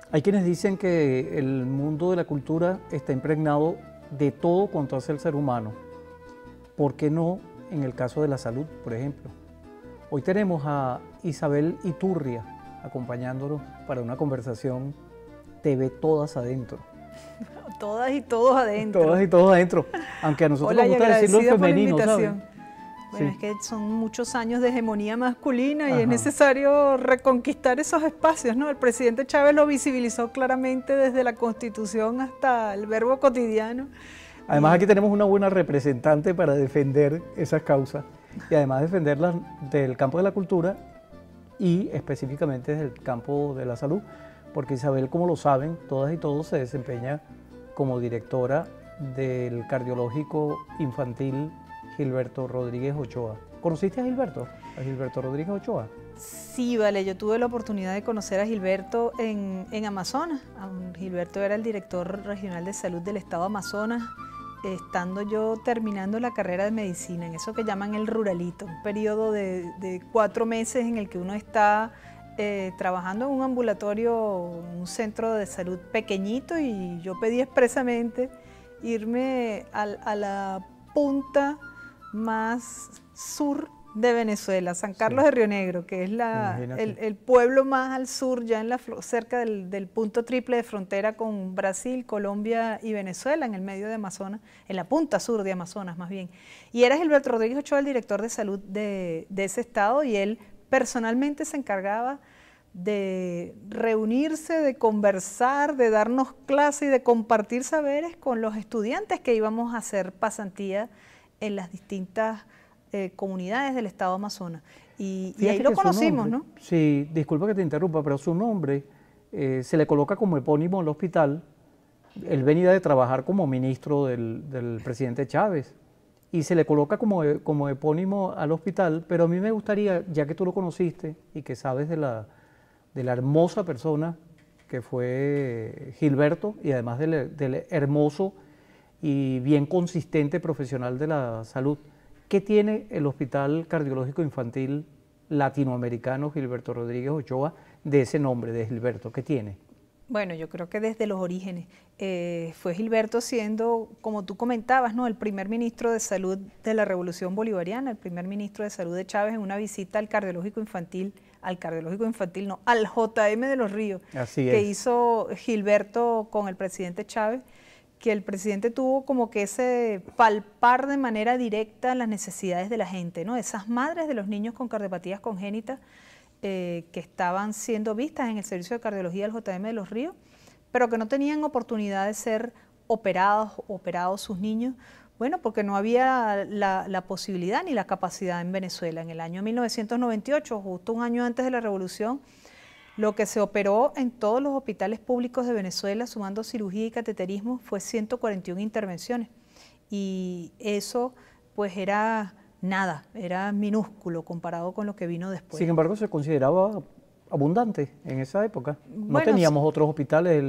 Hay quienes dicen que el mundo de la cultura está impregnado de todo cuanto hace el ser humano. ¿Por qué no en el caso de la salud, por ejemplo? Hoy tenemos a Isabel Iturria acompañándonos para una conversación TV Todas Adentro. Todas y todos adentro. Todas y todos adentro. Aunque a nosotros nos gusta decirlo en femenino, ¿sabes? Bueno, Sí. es que son muchos años de hegemonía masculina Ajá. y es necesario reconquistar esos espacios, ¿no? El presidente Chávez lo visibilizó claramente desde la Constitución hasta el verbo cotidiano. Además aquí tenemos una buena representante para defender esas causas y además defenderlas del campo de la cultura y específicamente del campo de la salud, porque Isabel, como lo saben, todas y todos, se desempeña como directora del cardiológico infantil Gilberto Rodríguez Ochoa. ¿Conociste a Gilberto? ¿A Gilberto Rodríguez Ochoa? Sí, vale, yo tuve la oportunidad de conocer a Gilberto en Amazonas. Gilberto era el director regional de salud del estado Amazonas, estando yo terminando la carrera de medicina, en eso que llaman el ruralito, un periodo de 4 meses en el que uno está trabajando en un ambulatorio, un centro de salud pequeñito, y yo pedí expresamente irme a la punta más sur de Venezuela, San Carlos de Río Negro, que es el pueblo más al sur, ya cerca del punto triple de frontera con Brasil, Colombia y Venezuela, en el medio de Amazonas, en la punta sur de Amazonas más bien. Y era Gilberto Rodríguez Ochoa el director de salud de ese estado, y él personalmente se encargaba de reunirse, de conversar, de darnos clases y de compartir saberes con los estudiantes que íbamos a hacer pasantía en las distintas comunidades del estado Amazonas. Y ahí lo conocimos, ¿no? Sí, disculpa que te interrumpa, pero su nombre se le coloca como epónimo al hospital. Él venía de trabajar como ministro del presidente Chávez y se le coloca como epónimo al hospital, pero a mí me gustaría, ya que tú lo conociste y que sabes de la hermosa persona que fue Gilberto y además del hermoso y bien consistente profesional de la salud, ¿qué tiene el Hospital Cardiológico Infantil Latinoamericano Gilberto Rodríguez Ochoa de ese nombre, de Gilberto? ¿Qué tiene? Bueno, yo creo que desde los orígenes fue Gilberto siendo, como tú comentabas, ¿no?, el primer ministro de salud de la Revolución Bolivariana, el primer ministro de salud de Chávez, en una visita al cardiológico infantil, al JM de los Ríos, que hizo Gilberto con el presidente Chávez, que el presidente tuvo como que ese palpar de manera directa las necesidades de la gente, ¿no? Esas madres de los niños con cardiopatías congénitas que estaban siendo vistas en el servicio de cardiología del JM de los Ríos, pero que no tenían oportunidad de ser operados sus niños, bueno, porque no había la posibilidad ni la capacidad en Venezuela. En el año 1998, justo un año antes de la revolución, lo que se operó en todos los hospitales públicos de Venezuela, sumando cirugía y cateterismo, fue 141 intervenciones. Y eso pues era nada, era minúsculo comparado con lo que vino después. Sin embargo, se consideraba abundante en esa época. No bueno, teníamos otros hospitales.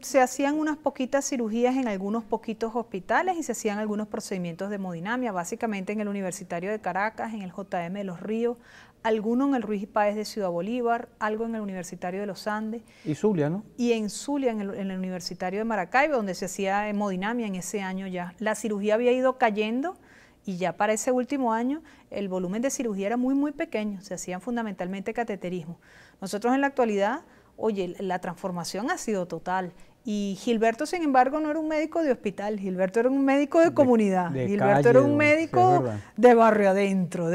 Se hacían unas poquitas cirugías en algunos poquitos hospitales y se hacían algunos procedimientos de hemodinamia, básicamente en el Universitario de Caracas, en el JM de los Ríos, alguno en el Ruiz y Páez de Ciudad Bolívar, algo en el Universitario de los Andes. Y Zulia, ¿no? Y en Zulia, en el Universitario de Maracaibo, donde se hacía hemodinamia en ese año ya. La cirugía había ido cayendo y ya para ese último año el volumen de cirugía era muy, muy pequeño. Se hacían fundamentalmente cateterismo. Nosotros en la actualidad, oye, la transformación ha sido total. Y Gilberto, sin embargo, no era un médico de hospital, Gilberto era un médico de comunidad, Gilberto calle, era un médico de barrio adentro,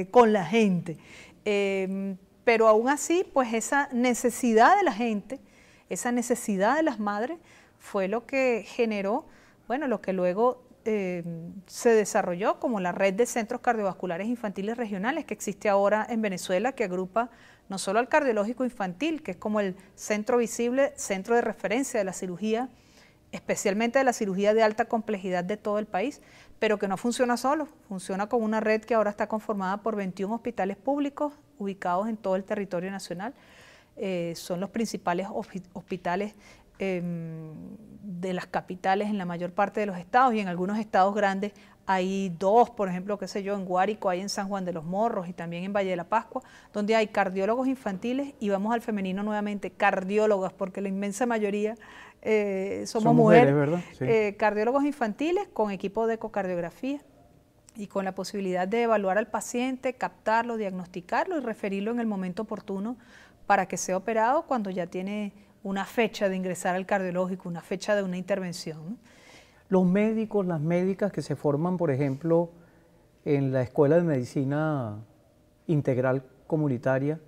con la gente. Pero aún así, pues esa necesidad de la gente, esa necesidad de las madres, fue lo que generó, bueno, lo que luego se desarrolló como la red de centros cardiovasculares infantiles regionales que existe ahora en Venezuela, que agrupa no solo al cardiológico infantil, que es como el centro visible, centro de referencia de la cirugía, especialmente de la cirugía de alta complejidad de todo el país, pero que no funciona solo, funciona con una red que ahora está conformada por 21 hospitales públicos ubicados en todo el territorio nacional. Son los principales hospitales de las capitales en la mayor parte de los estados, y en algunos estados grandes hay 2, por ejemplo, qué sé yo, en Guárico, hay en San Juan de los Morros y también en Valle de la Pascua, donde hay cardiólogos infantiles, y vamos al femenino nuevamente, cardiólogas, porque la inmensa mayoría somos mujeres, ¿verdad? Sí. Cardiólogos infantiles con equipo de ecocardiografía y con la posibilidad de evaluar al paciente, captarlo, diagnosticarlo y referirlo en el momento oportuno para que sea operado cuando ya tiene una fecha de ingresar al cardiológico, una fecha de una intervención, ¿no? Los médicos, las médicas que se forman, por ejemplo, en la Escuela de Medicina Integral Comunitaria,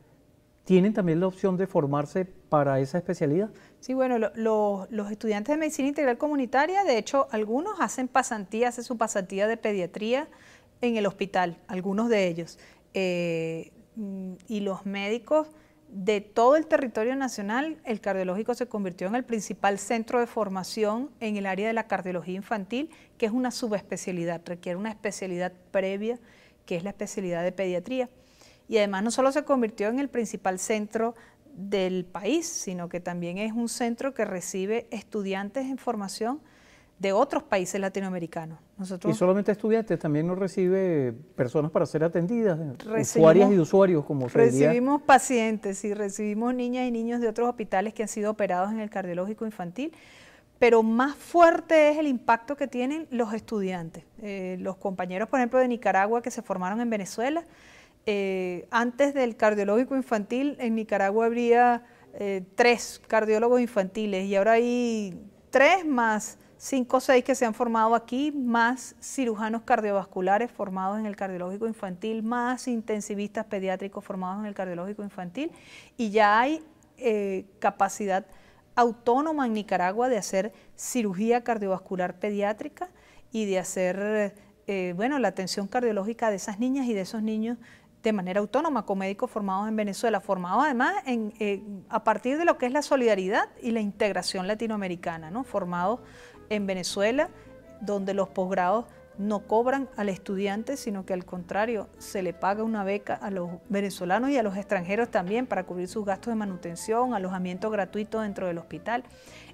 ¿tienen también la opción de formarse para esa especialidad? Sí, bueno, los estudiantes de Medicina Integral Comunitaria, de hecho, algunos hacen su pasantía de pediatría en el hospital, algunos de ellos. Y los médicos de todo el territorio nacional, el cardiológico se convirtió en el principal centro de formación en el área de la cardiología infantil, que es una subespecialidad, requiere una especialidad previa, que es la especialidad de pediatría. Y además no solo se convirtió en el principal centro del país, sino que también es un centro que recibe estudiantes en formación de otros países latinoamericanos. Y solamente estudiantes, también nos recibe personas para ser atendidas, usuarias y usuarios, como se diría. Recibimos pacientes y recibimos niñas y niños de otros hospitales que han sido operados en el cardiológico infantil, pero más fuerte es el impacto que tienen los estudiantes. Los compañeros, por ejemplo, de Nicaragua que se formaron en Venezuela, antes del cardiológico infantil en Nicaragua habría 3 cardiólogos infantiles y ahora hay 3 más 5 o 6 que se han formado aquí, más cirujanos cardiovasculares formados en el cardiológico infantil, más intensivistas pediátricos formados en el cardiológico infantil, y ya hay capacidad autónoma en Nicaragua de hacer cirugía cardiovascular pediátrica y de hacer la atención cardiológica de esas niñas y de esos niños de manera autónoma, con médicos formados en Venezuela, formados además a partir de lo que es la solidaridad y la integración latinoamericana, ¿no? Formados en Venezuela, donde los posgrados no cobran al estudiante, sino que al contrario, se le paga una beca a los venezolanos y a los extranjeros también para cubrir sus gastos de manutención, alojamiento gratuito dentro del hospital.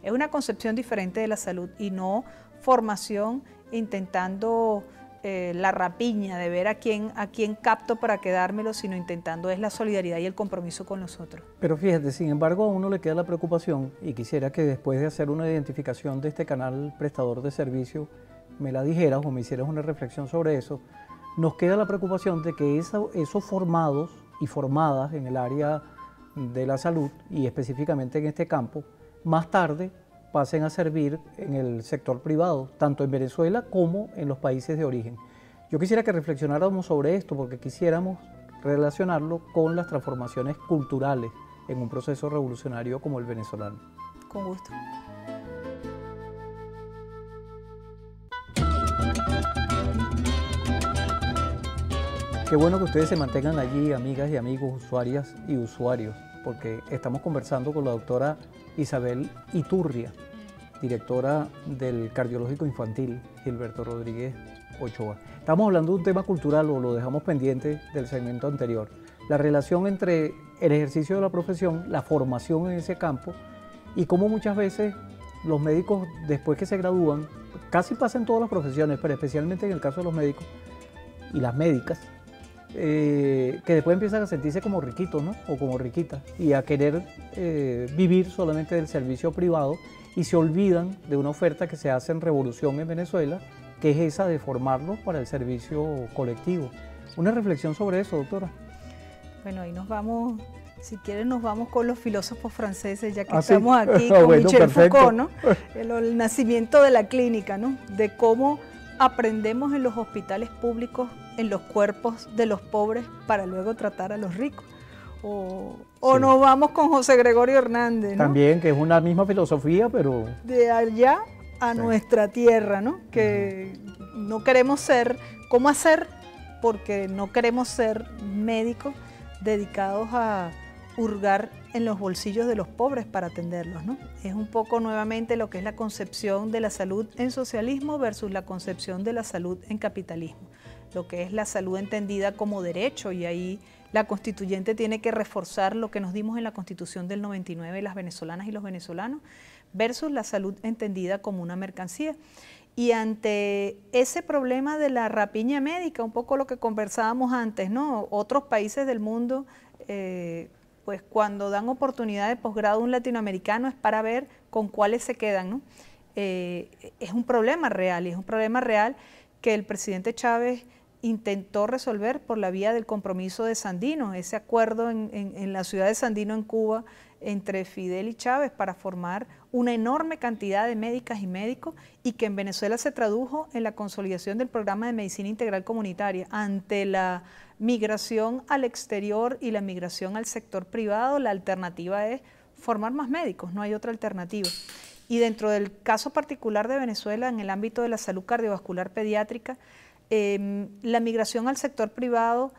Es una concepción diferente de la salud y no formación intentando la rapiña de ver a quién capto para quedármelo, sino intentando es la solidaridad y el compromiso con los otros. Pero fíjate, sin embargo, a uno le queda la preocupación, y quisiera que después de hacer una identificación de este canal prestador de servicio, me la dijeras o me hicieras una reflexión sobre eso. Nos queda la preocupación de que esos formados y formadas en el área de la salud, y específicamente en este campo, más tarde pasen a servir en el sector privado, tanto en Venezuela como en los países de origen. Yo quisiera que reflexionáramos sobre esto, porque quisiéramos relacionarlo con las transformaciones culturales en un proceso revolucionario como el venezolano. Con gusto. Qué bueno que ustedes se mantengan allí, amigas y amigos, usuarias y usuarios, porque estamos conversando con la doctora Isabel Iturria, directora del Cardiológico Infantil Gilberto Rodríguez Ochoa. Estamos hablando de un tema cultural, o lo dejamos pendiente del segmento anterior, la relación entre el ejercicio de la profesión, la formación en ese campo, y cómo muchas veces los médicos, después que se gradúan, casi pasa en todas las profesiones, pero especialmente en el caso de los médicos y las médicas, que después empiezan a sentirse como riquitos, ¿no? O como riquitas, y a querer vivir solamente del servicio privado, y se olvidan de una oferta que se hace en Revolución en Venezuela, que es esa de formarlos para el servicio colectivo. Una reflexión sobre eso, doctora. Bueno, ahí nos vamos, si quieren nos vamos con los filósofos franceses, ya que estamos aquí con bueno, Michel perfecto. Foucault, ¿no? El nacimiento de la clínica, ¿no? De cómo aprendemos en los hospitales públicos, en los cuerpos de los pobres, para luego tratar a los ricos. O nos vamos con José Gregorio Hernández, ¿no? También, que es una misma filosofía, pero... De allá a nuestra tierra, ¿no? Que no queremos ser, ¿cómo hacer? Porque no queremos ser médicos dedicados a hurgar en los bolsillos de los pobres para atenderlos, ¿no? Es un poco nuevamente lo que es la concepción de la salud en socialismo versus la concepción de la salud en capitalismo. Lo que es la salud entendida como derecho, y ahí la constituyente tiene que reforzar lo que nos dimos en la Constitución del 99, las venezolanas y los venezolanos, versus la salud entendida como una mercancía. Y ante ese problema de la rapiña médica, un poco lo que conversábamos antes, ¿no? Otros países del mundo, pues cuando dan oportunidad de posgrado a un latinoamericano es para ver con cuáles se quedan, ¿no? Es un problema real, y es un problema real que el presidente Chávez intentó resolver por la vía del compromiso de Sandino, ese acuerdo en la ciudad de Sandino, en Cuba, entre Fidel y Chávez para formar una enorme cantidad de médicas y médicos, y que en Venezuela se tradujo en la consolidación del programa de medicina integral comunitaria. Ante la migración al exterior y la migración al sector privado, la alternativa es formar más médicos, no hay otra alternativa. Y dentro del caso particular de Venezuela, en el ámbito de la salud cardiovascular pediátrica, la migración al sector privado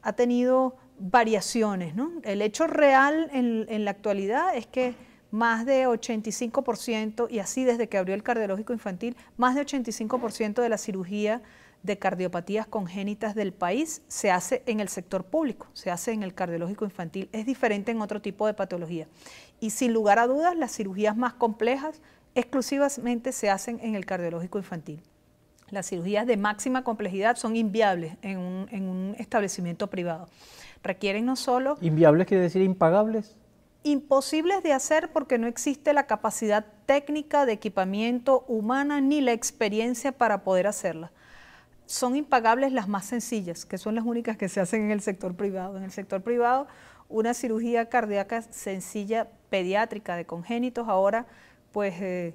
ha tenido variaciones, ¿no? El hecho real en la actualidad es que más de 85%, y así desde que abrió el cardiológico infantil, más de 85% de la cirugía de cardiopatías congénitas del país se hace en el sector público, se hace en el cardiológico infantil. Es diferente en otro tipo de patología. Y sin lugar a dudas, las cirugías más complejas exclusivamente se hacen en el cardiológico infantil. Las cirugías de máxima complejidad son inviables en un establecimiento privado. Requieren no solo... ¿Inviables quiere decir impagables? Imposibles de hacer porque no existe la capacidad técnica de equipamiento humana ni la experiencia para poder hacerlas. Son impagables las más sencillas, que son las únicas que se hacen en el sector privado. En el sector privado, una cirugía cardíaca sencilla pediátrica de congénitos ahora pues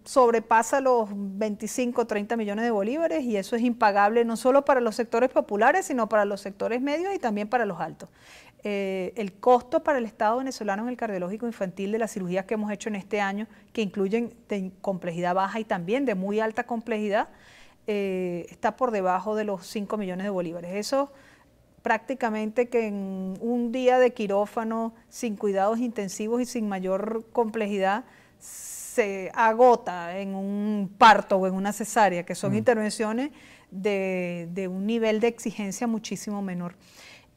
sobrepasa los 25 o 30 millones de bolívares, y eso es impagable no solo para los sectores populares, sino para los sectores medios y también para los altos. El costo para el Estado venezolano en el cardiológico infantil de las cirugías que hemos hecho en este año, que incluyen de complejidad baja y también de muy alta complejidad, está por debajo de los 5 millones de bolívares. Eso prácticamente que en un día de quirófano, sin cuidados intensivos y sin mayor complejidad, se agota en un parto o en una cesárea, que son intervenciones de un nivel de exigencia muchísimo menor.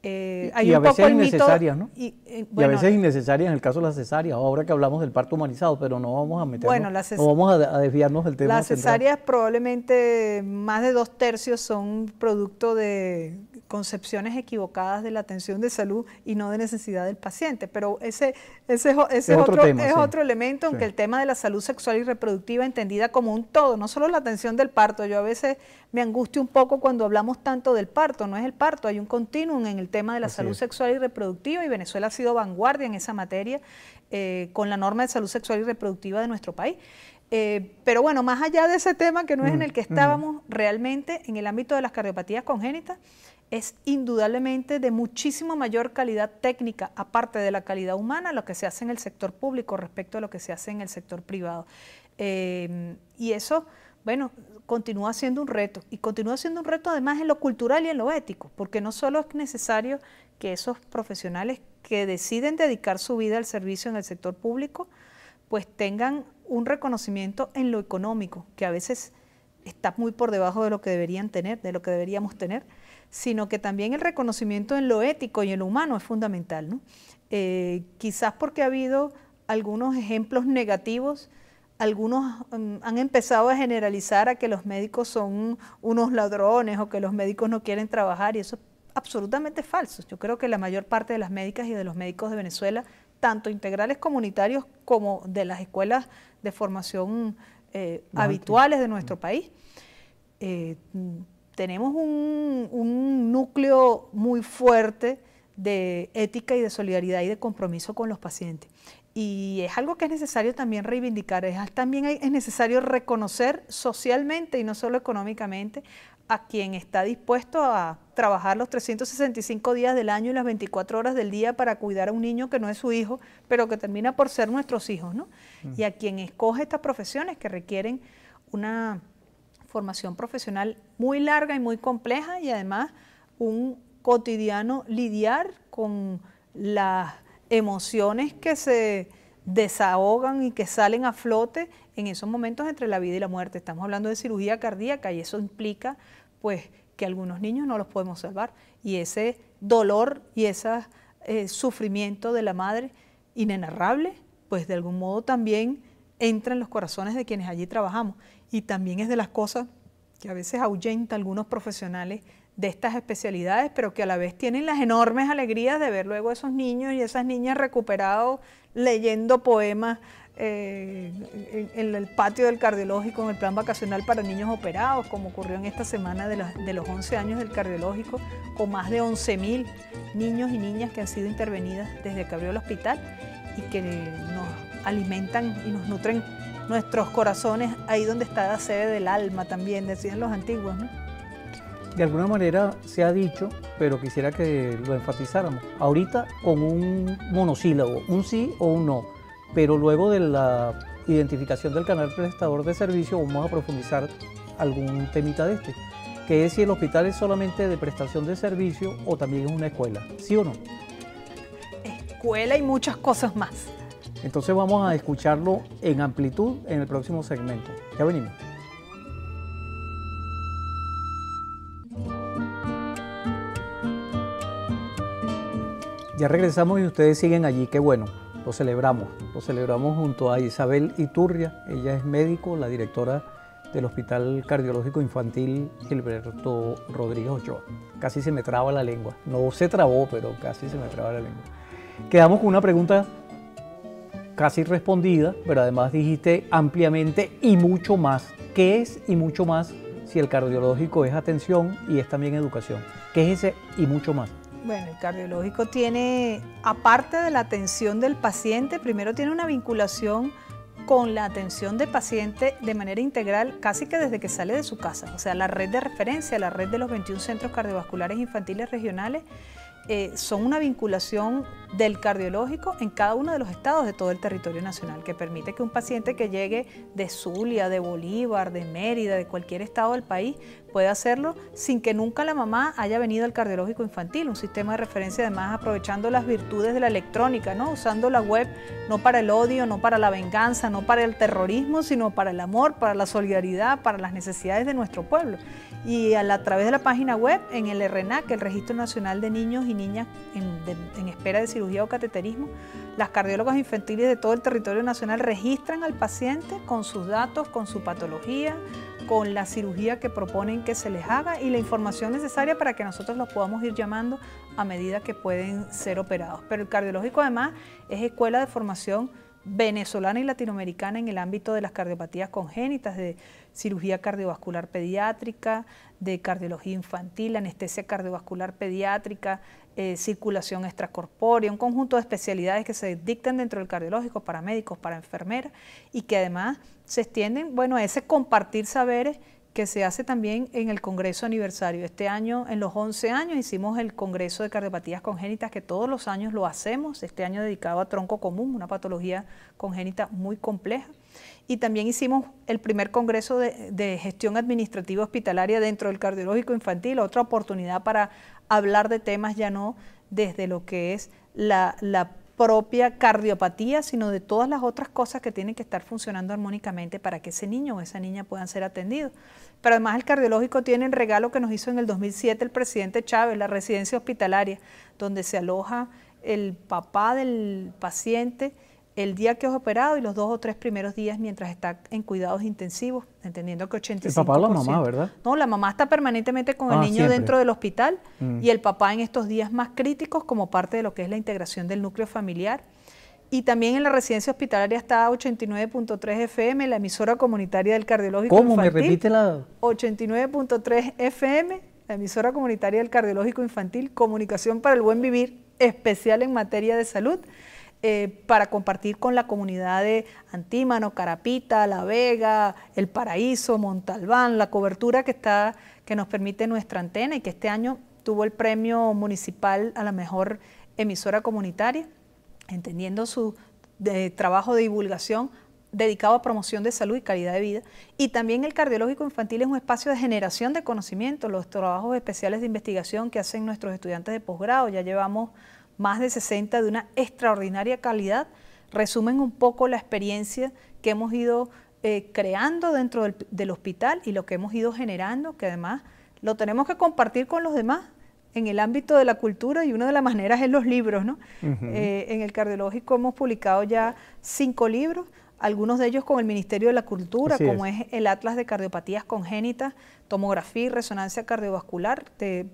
Y a veces innecesarias, ¿no? Y a veces innecesarias en el caso de la cesárea, ahora que hablamos del parto humanizado, pero no vamos a meternos, no vamos a desviarnos del tema. Las cesáreas probablemente más de 2/3 son producto de concepciones equivocadas de la atención de salud y no de necesidad del paciente, pero ese es otro elemento, aunque el tema de la salud sexual y reproductiva entendida como un todo, no solo la atención del parto. Yo a veces me angustio un poco cuando hablamos tanto del parto, no es el parto, hay un continuum en el tema de la salud sexual y reproductiva, y Venezuela ha sido vanguardia en esa materia con la norma de salud sexual y reproductiva de nuestro país. Pero bueno, más allá de ese tema que no es en el que estábamos, realmente en el ámbito de las cardiopatías congénitas es indudablemente de muchísimo mayor calidad técnica, aparte de la calidad humana, lo que se hace en el sector público respecto a lo que se hace en el sector privado. Y eso, bueno, continúa siendo un reto, y continúa siendo un reto además en lo cultural y en lo ético, porque no solo es necesario que esos profesionales que deciden dedicar su vida al servicio en el sector público, pues tengan un reconocimiento en lo económico, que a veces está muy por debajo de lo que deberían tener, de lo que deberíamos tener, sino que también el reconocimiento en lo ético y en lo humano es fundamental, ¿no? Quizás porque ha habido algunos ejemplos negativos, algunos han empezado a generalizar a que los médicos son unos ladrones o que los médicos no quieren trabajar, y eso es absolutamente falso. Yo creo que la mayor parte de las médicas y de los médicos de Venezuela, tanto integrales comunitarios como de las escuelas de formación habituales de nuestro país, tenemos un núcleo muy fuerte de ética y de solidaridad y de compromiso con los pacientes. Y es algo que es necesario también reivindicar, también es necesario reconocer socialmente y no solo económicamente a quien está dispuesto a trabajar los 365 días del año y las 24 horas del día para cuidar a un niño que no es su hijo, pero que termina por ser nuestros hijos, ¿no? Y a quien escoge estas profesiones que requieren una formación profesional muy larga y muy compleja, y además un cotidiano lidiar con las emociones que se desahogan y que salen a flote en esos momentos entre la vida y la muerte. Estamos hablando de cirugía cardíaca y eso implica pues que algunos niños no los podemos salvar, y ese dolor y ese sufrimiento de la madre inenarrable, pues de algún modo también entra en los corazones de quienes allí trabajamos. Y también es de las cosas que a veces ahuyenta a algunos profesionales de estas especialidades, pero que a la vez tienen las enormes alegrías de ver luego a esos niños y esas niñas recuperados leyendo poemas en el patio del cardiológico, en el plan vacacional para niños operados, como ocurrió en esta semana de los 11 años del cardiológico, con más de 11.000 niños y niñas que han sido intervenidas desde que abrió el hospital y que nos alimentan y nos nutren nuestros corazones ahí donde está la sede del alma también, decían los antiguos, ¿no? De alguna manera se ha dicho, pero quisiera que lo enfatizáramos, ahorita con un monosílabo, un sí o un no, pero luego de la identificación del canal prestador de servicio vamos a profundizar algún temita de este, que es si el hospital es solamente de prestación de servicio o también es una escuela, ¿sí o no? Escuela y muchas cosas más. Entonces vamos a escucharlo en amplitud en el próximo segmento. Ya venimos. Ya regresamos y ustedes siguen allí, qué bueno, lo celebramos junto a Isabel Iturria, ella es médico, la directora del Hospital Cardiológico Infantil Gilberto Rodríguez Ochoa. Casi se me traba la lengua, no se trabó, pero casi se me traba la lengua. Quedamos con una pregunta casi respondida, pero además dijiste ampliamente y mucho más. ¿Qué es y mucho más si el cardiológico es atención y es también educación? ¿Qué es ese y mucho más? Bueno, el cardiológico tiene, aparte de la atención del paciente, primero tiene una vinculación con la atención del paciente de manera integral, casi que desde que sale de su casa. O sea, la red de referencia, la red de los 21 centros cardiovasculares infantiles regionales, son una vinculación del cardiológico en cada uno de los estados de todo el territorio nacional, que permite que un paciente que llegue de Zulia, de Bolívar, de Mérida, de cualquier estado del país, pueda hacerlo sin que nunca la mamá haya venido al cardiológico infantil, un sistema de referencia además aprovechando las virtudes de la electrónica, ¿no? Usando la web no para el odio, no para la venganza, no para el terrorismo, sino para el amor, para la solidaridad, para las necesidades de nuestro pueblo. Y a través de la página web, en el RNAC, el Registro Nacional de Niños y Niñas en espera de cirugía o cateterismo, las cardiólogas infantiles de todo el territorio nacional registran al paciente con sus datos, con su patología, con la cirugía que proponen que se les haga y la información necesaria para que nosotros los podamos ir llamando a medida que pueden ser operados. Pero el cardiológico además es escuela de formación venezolana y latinoamericana en el ámbito de las cardiopatías congénitas, de cirugía cardiovascular pediátrica, de cardiología infantil, anestesia cardiovascular pediátrica, circulación extracorpórea, un conjunto de especialidades que se dictan dentro del cardiológico para médicos, para enfermeras y que además se extienden, bueno, a ese compartir saberes que se hace también en el Congreso Aniversario. Este año, en los 11 años, hicimos el Congreso de Cardiopatías Congénitas, que todos los años lo hacemos, este año dedicado a tronco común, una patología congénita muy compleja. Y también hicimos el primer Congreso de Gestión Administrativa Hospitalaria dentro del cardiológico infantil, otra oportunidad para hablar de temas ya no desde lo que es la propia cardiopatía, sino de todas las otras cosas que tienen que estar funcionando armónicamente para que ese niño o esa niña puedan ser atendidos. Pero además el cardiológico tiene el regalo que nos hizo en el 2007 el presidente Chávez, la residencia hospitalaria, donde se aloja el papá del paciente el día que es operado y los 2 o 3 primeros días mientras está en cuidados intensivos, entendiendo que 85%. El papá o la mamá, ¿verdad? No, la mamá está permanentemente con el niño siempre dentro del hospital y el papá en estos días más críticos como parte de lo que es la integración del núcleo familiar. Y también en la residencia hospitalaria está 89.3 FM, la emisora comunitaria del cardiológico infantil. ¿Cómo? ¿Me repite la...? 89.3 FM, la emisora comunitaria del cardiológico infantil, comunicación para el buen vivir, especial en materia de salud. Para compartir con la comunidad de Antímano, Carapita, La Vega, El Paraíso, Montalbán, la cobertura que nos permite nuestra antena y que este año tuvo el premio municipal a la mejor emisora comunitaria, entendiendo su trabajo de divulgación dedicado a promoción de salud y calidad de vida. Y también el cardiológico infantil es un espacio de generación de conocimiento, los trabajos especiales de investigación que hacen nuestros estudiantes de posgrado, ya llevamos más de 60 de una extraordinaria calidad, resumen un poco la experiencia que hemos ido creando dentro del hospital y lo que hemos ido generando, que además lo tenemos que compartir con los demás, en el ámbito de la cultura y una de las maneras es los libros, ¿no? En el cardiológico hemos publicado ya 5 libros, algunos de ellos con el Ministerio de la Cultura, como es el Atlas de Cardiopatías Congénitas, Tomografía y Resonancia Cardiovascular, de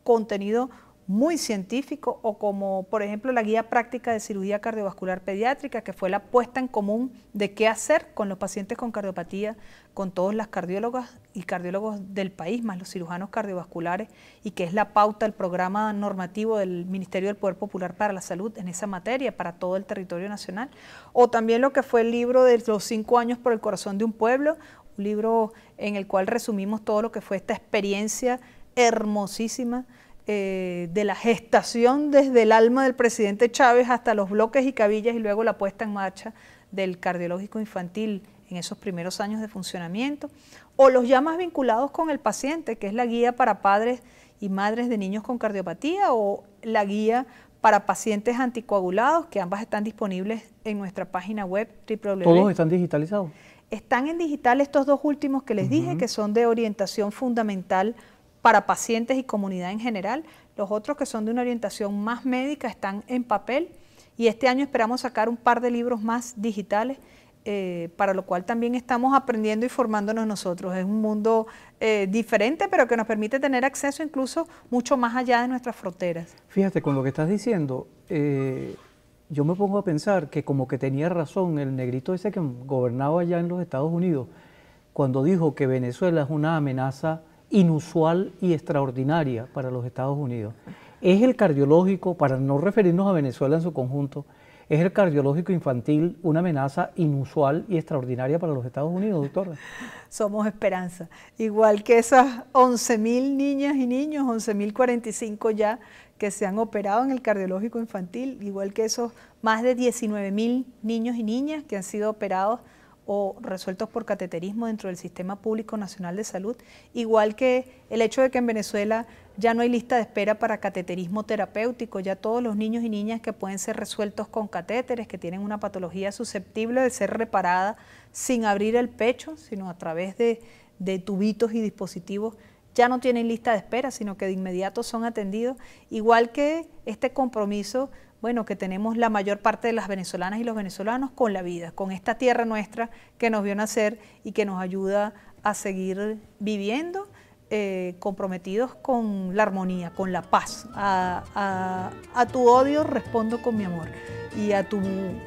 contenido muy científico, o como por ejemplo la Guía Práctica de Cirugía Cardiovascular Pediátrica, que fue la puesta en común de qué hacer con los pacientes con cardiopatía, con todas las cardiólogas y cardiólogos del país, más los cirujanos cardiovasculares, y que es la pauta, el programa normativo del Ministerio del Poder Popular para la Salud en esa materia, para todo el territorio nacional. O también lo que fue el libro de los 5 años por el corazón de un pueblo, un libro en el cual resumimos todo lo que fue esta experiencia hermosísima de la gestación desde el alma del presidente Chávez hasta los bloques y cabillas y luego la puesta en marcha del cardiológico infantil en esos primeros años de funcionamiento, o los ya más vinculados con el paciente, que es la guía para padres y madres de niños con cardiopatía, o la guía para pacientes anticoagulados, que ambas están disponibles en nuestra página web www. ¿Todos están digitalizados? Están en digital estos 2 últimos que les dije, que son de orientación fundamental para pacientes y comunidad en general. Los otros, que son de una orientación más médica, están en papel, y este año esperamos sacar un par de libros más digitales, para lo cual también estamos aprendiendo y formándonos nosotros. Es un mundo diferente, pero que nos permite tener acceso incluso mucho más allá de nuestras fronteras. Fíjate, con lo que estás diciendo, yo me pongo a pensar que como que tenía razón el negrito ese que gobernaba allá en los Estados Unidos, cuando dijo que Venezuela es una amenaza inusual y extraordinaria para los Estados Unidos. Es el cardiológico, para no referirnos a Venezuela en su conjunto, es el cardiológico infantil una amenaza inusual y extraordinaria para los Estados Unidos, doctora. Somos esperanza, igual que esas 11.000 niñas y niños, 11.045 ya que se han operado en el cardiológico infantil, igual que esos más de 19.000 niños y niñas que han sido operados o resueltos por cateterismo dentro del Sistema Público Nacional de Salud, igual que el hecho de que en Venezuela ya no hay lista de espera para cateterismo terapéutico, ya todos los niños y niñas que pueden ser resueltos con catéteres, que tienen una patología susceptible de ser reparada sin abrir el pecho, sino a través de tubitos y dispositivos, ya no tienen lista de espera, sino que de inmediato son atendidos, igual que este compromiso, bueno, que tenemos la mayor parte de las venezolanas y los venezolanos con la vida, con esta tierra nuestra que nos vio nacer y que nos ayuda a seguir viviendo, comprometidos con la armonía, con la paz. A tu odio respondo con mi amor, y a tu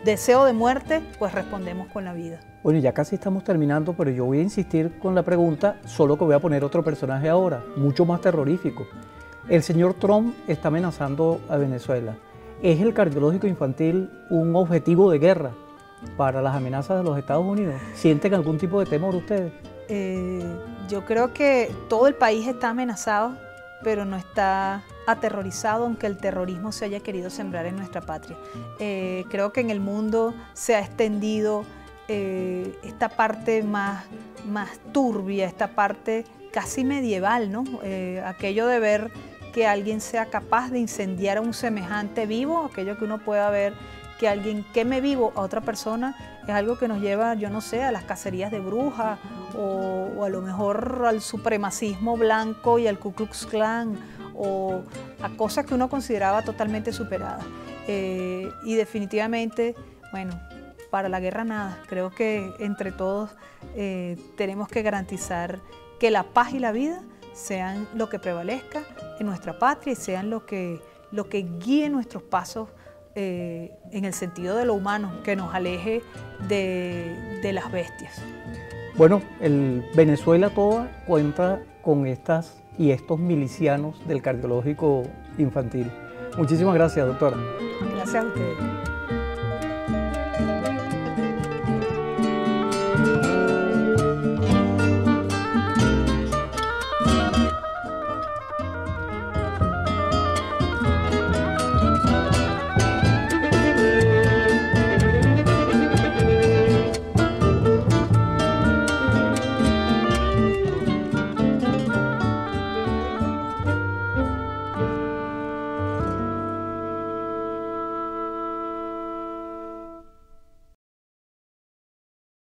deseo de muerte, pues respondemos con la vida. Bueno, ya casi estamos terminando, pero yo voy a insistir con la pregunta, solo que voy a poner otro personaje ahora, mucho más terrorífico. El señor Trump está amenazando a Venezuela. ¿Es el cardiológico infantil un objetivo de guerra para las amenazas de los Estados Unidos? ¿Sienten algún tipo de temor ustedes? Yo creo que todo el país está amenazado, pero no está aterrorizado, aunque el terrorismo se haya querido sembrar en nuestra patria. Creo que en el mundo se ha extendido esta parte más turbia, esta parte casi medieval, ¿no? Aquello de ver que alguien sea capaz de incendiar a un semejante vivo, aquello que uno pueda ver que alguien queme vivo a otra persona, es algo que nos lleva, yo no sé, a las cacerías de brujas o a lo mejor al supremacismo blanco y al Ku Klux Klan, o a cosas que uno consideraba totalmente superadas. Y definitivamente, bueno, para la guerra nada. Creo que entre todos tenemos que garantizar que la paz y la vida sean lo que prevalezca en nuestra patria y sean lo que guíe nuestros pasos en el sentido de lo humano, que nos aleje de las bestias. Bueno, Venezuela toda cuenta con estas y estos milicianos del cardiológico infantil. Muchísimas gracias, doctora. Gracias a ustedes.